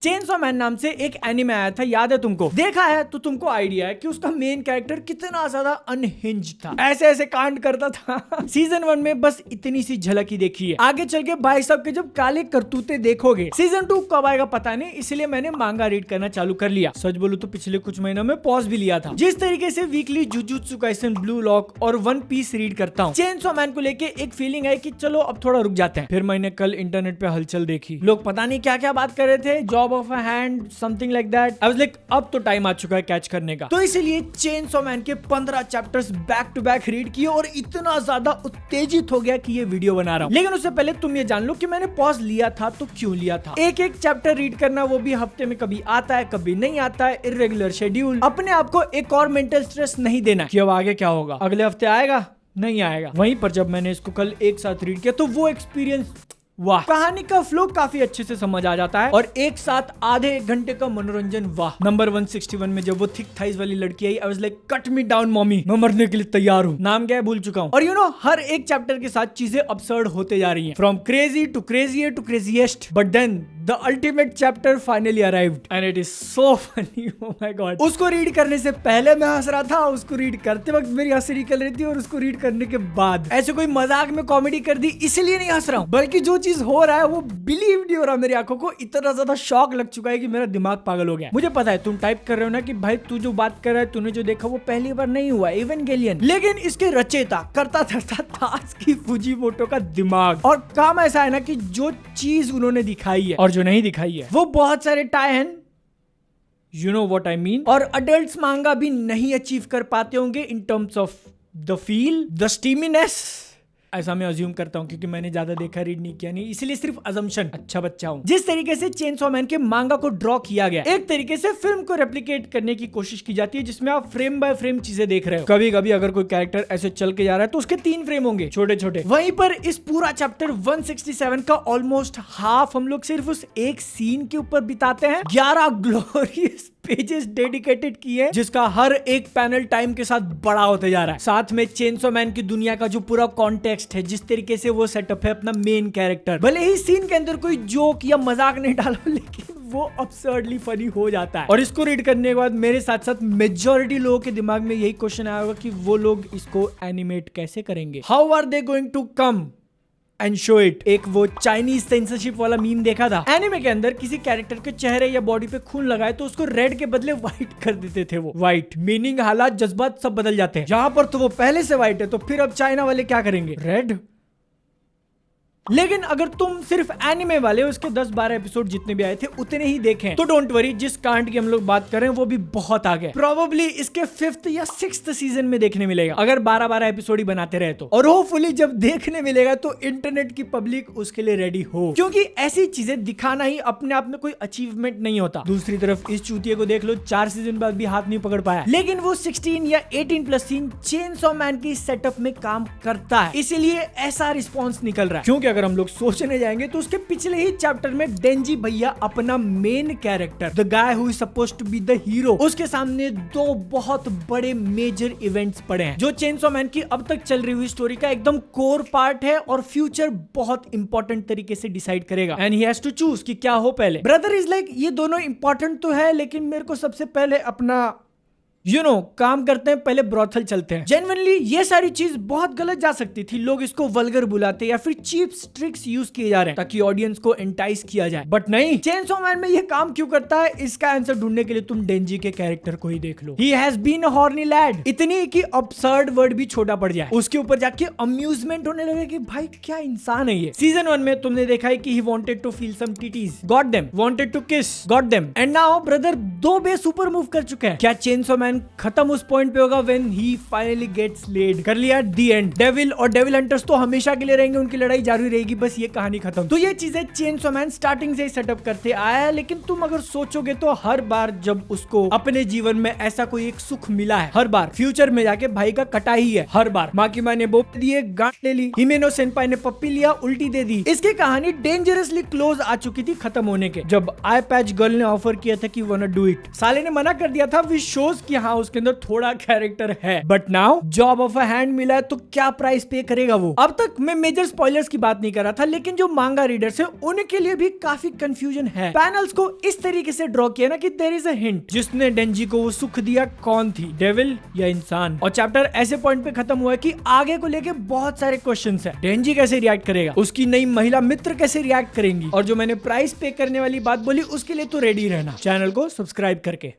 Chainsaw man नाम से एक एनिमे आया था, याद है तुमको? देखा है तो तुमको आइडिया है कि उसका मेन कैरेक्टर कितना ज्यादा अनहिंज था, ऐसे ऐसे कांड करता था। सीजन 1 में बस इतनी सी झलक ही देखी है, आगे चल के भाई साहब के जब काले करतूते देखोगे। सीजन 2 कब आएगा पता नहीं, इसलिए मैंने मांगा रीड करना चालू कर लिया। सच बोलूं तो पिछले कुछ महीनों में पॉज भी लिया था। जिस तरीके से weekly jujutsu Kaisen, blue lock और वन पीस रीड करता हूँ, चेनसॉ मैन को लेके एक फीलिंग है कि चलो अब थोड़ा रुक जाते हैं। फिर मैंने कल इंटरनेट पे हलचल देखी, लोग पता नहीं क्या क्या बात कर रहे थे, job of a hand, something like that. I was like अब तो टाइम आ चुका है कैच करने का। तो इसलिए चेनसॉ मैन के 15 chapters back to back read किए और इतना ज्यादा उत्तेजित हो गया कि ये वीडियो बना रहा हूँ। लेकिन उससे पहले तुम ये जान लो कि मैंने पॉज लिया था तो क्यों लिया था। एक एक चैप्टर रीड करना, वो भी हफ्ते में कभी आता है कभी नहीं आता है, इर्रेगुलर शेड्यूल। अपने आप को एक और मेंटल स्ट्रेस नहीं देना कि अब आगे क्या होगा, अगले हफ्ते आएगा नहीं आएगा। वहीं पर जब मैंने इसको कल एक साथ रीड किया तो वो एक्सपीरियंस, वाह। कहानी का फ्लो काफी अच्छे से समझ आ जाता है और एक साथ आधे एक घंटे का मनोरंजन, वाह। नंबर 161 में जब वो थिक थाइज वाली लड़की आई, I was like cut me down mommy, मैं मरने के लिए तैयार हूँ। नाम क्या है भूल चुका हूँ। और यू नो हर एक चैप्टर के साथ चीजें अब्सर्ड होते जा रही हैं, from crazy to crazier to craziest, but then the ultimate chapter finally arrived and it is so funny. Oh my god. उसको रीड करने से पहले मैं हंस रहा था, उसको रीड करते वक्त मेरी हंसी निकल रही थी और उसको रीड करने के बाद ऐसे कोई मजाक में कॉमेडी कर दी इसलिए नहीं हंस रहा हूँ, बल्कि जो चीज हो रहा है वो बिलीव नहीं हो रहा मेरी आंखों को। इतना ज्यादा शॉक लग चुका है कि मेरा दिमाग पागल हो गया। मुझे पता है तुम टाइप कर रहे हो ना कि भाई तू जो बात कर रहा है, तूने जो देखा वो पहली बार नहीं हुआ एवेंगेलियन, लेकिन इसके रचयिता करता धरता तात्सुकी फुजीमोटो का दिमाग। और काम ऐसा है ना कि जो चीज उन्होंने दिखाई है और जो नहीं दिखाई है वो बहुत सारे टाई हैं, you know what I mean. और अडल्ट्स मांगा भी नहीं अचीव कर पाते होंगे in terms of the feel, the steaminess. ऐसा मैं अज्यूम करता हूँ क्योंकि मैंने ज्यादा देखा रीड नहीं किया, नहीं इसलिए सिर्फ अजम्पशन, अच्छा बच्चा हूँ। जिस तरीके से चेनसॉ मैन के मांगा को ड्रॉ किया गया, एक तरीके से फिल्म को रेप्लिकेट करने की कोशिश की जाती है, जिसमें आप फ्रेम बाय फ्रेम चीजें देख रहे हो। कभी कभी अगर कोई कैरेक्टर ऐसे चल के जा रहा है तो उसके 3 फ्रेम होंगे छोटे छोटे। वहीं पर इस पूरा चैप्टर 167 का ऑलमोस्ट हाफ हम लोग सिर्फ उस एक सीन के ऊपर बिताते हैं। 11 ग्लोरियस पेजेस डेडिकेटेड किए, जिसका हर एक पैनल टाइम के साथ बड़ा होते जा रहा है। साथ में चेनसॉ मैन की दुनिया का जो पूरा कॉन्टेक्स्ट है, जिस तरीके से वो सेटअप है अपना मेन कैरेक्टर, भले ही सीन के अंदर कोई जोक या मजाक नहीं डालो लेकिन वो अब्सर्डली फनी हो जाता है। और इसको रीड करने के बाद मेरे साथ साथ मेजॉरिटी लोगों के दिमाग में यही क्वेश्चन आया होगा कि वो लोग इसको एनिमेट कैसे करेंगे, how are they going to come and show it. एक वो चाइनीज सेंसरशिप वाला मीम देखा था, एनिमे के अंदर किसी कैरेक्टर के चेहरे या बॉडी पे खून लगाए तो उसको रेड के बदले व्हाइट कर देते थे। वो व्हाइट मीनिंग हालात जज्बात सब बदल जाते हैं। यहाँ पर तो वो पहले से व्हाइट है, तो फिर अब चाइना वाले क्या करेंगे, रेड। लेकिन अगर तुम सिर्फ एनिमे वाले उसके 10-12 एपिसोड जितने भी आए थे उतने ही देखें तो डोंट वरी, जिस कांड की हम लोग बात कर रहे हैं वो भी बहुत आगे, प्रोबेबली इसके 5th या 6th सीजन में देखने मिलेगा, अगर 12-12 एपिसोड ही बनाते रहे तो। और होपफुली जब देखने मिलेगा तो इंटरनेट की पब्लिक उसके लिए रेडी हो, क्योंकि ऐसी चीजें दिखाना ही अपने आप में कोई अचीवमेंट नहीं होता। दूसरी तरफ इस चूतिए को देख लो, 4 सीजन बाद भी हाथ नहीं पकड़ पाया, लेकिन वो 16 या 18+ सीन चेनसॉ मैन की सेटअप में काम करता है, इसीलिए ऐसा रिस्पॉन्स निकल रहा है। क्योंकि अगर हम लोग सोचने जाएंगे तो उसके पिछले ही चैप्टर में डेंजी भैया अपना main character, the guy who is supposed to be the hero, उसके सामने 2 बहुत बड़े मेजर इवेंट्स पड़े हैं, जो चेनसॉ मैन की अब तक चल रही हुई स्टोरी का एकदम कोर पार्ट है और फ्यूचर बहुत इंपॉर्टेंट तरीके से डिसाइड करेगा। And he has to choose कि क्या हो पहले। ब्रदर इज लाइक ये दोनों इंपॉर्टेंट तो है, लेकिन मेरे को सबसे पहले अपना काम करते हैं, पहले ब्रॉथल चलते हैं। जेन्युइनली ये सारी चीज बहुत गलत जा सकती थी, लोग इसको वल्गर बुलाते या फिर चीप ट्रिक्स यूज किए जा रहे हैं ताकि ऑडियंस को एंटाइस किया जाए, बट नहीं। चेनसॉ मैन में ये काम क्यों करता है, इसका आंसर ढूंढने के लिए तुम डेंजी के कैरेक्टर को ही देख लो। He has been a horny lad, इतनी कि अब्सर्ड वर्ड भी छोटा पड़ जाए, उसके ऊपर जाके अम्यूजमेंट होने लगे कि भाई क्या इंसान है ये। सीजन 1 में तुमने देखा है कि he wanted to feel some titties, got them, wanted to kiss, got them, and now brother 2 बे सुपर मूव कर चुके हैं। क्या चेनसॉ मैन खत्म उस पॉइंट पे होगा when he finally gets laid, कर लिया द एंड। डेविल और डेविल हंटर्स तो हमेशा के लिए रहेंगे, उनकी लड़ाई जारी रहेगी, बस ये कहानी खत्म। तो ये चीजें चेनसॉ मैन स्टार्टिंग से ही सेटअप करते आया है, लेकिन तुम अगर सोचोगे तो हर बार जब उसको अपने जीवन में ऐसा कोई एक सुख मिला है, हर बार फ्यूचर में जाके भाई का कटा ही है। हर बार माँ की माँ ने बोप दिए, गांठ ले ली, हिमेनो सेनपाई ने पप्पी लिया, उल्टी दे दी। इसकी कहानी डेंजरसली क्लोज आ चुकी थी खत्म होने के, जब आई पैच गर्ल ने ऑफर किया था कि वांना डू इट। साले ने मना कर दिया था, विच शोज कि हाँ उसके अंदर थोड़ा कैरेक्टर है, but now job of a hand मिला है तो क्या प्राइस पे करेगा वो। अब तक मैं मेजर स्पॉयलर्स की बात नहीं कर रहा था, लेकिन जो मांगा रीडर्स है उनके लिए भी काफी कंफ्यूजन है। पैनल्स को इस तरीके से ड्रॉ किया ना कि देयर इज अ हिंट, जिसने डेंजी को वो सुख दिया कौन थी, डेविल या इंसान। और चैप्टर ऐसे पॉइंट पे खत्म हुआ है कि आगे को लेके बहुत सारे क्वेश्चंस है। डेंजी कैसे रिएक्ट करेगा, उसकी नई महिला मित्र कैसे रिएक्ट करेंगी, और जो मैंने प्राइस पे करने वाली बात बोली उसके लिए तो रेडी रहना चैनल को सब्सक्राइब करके।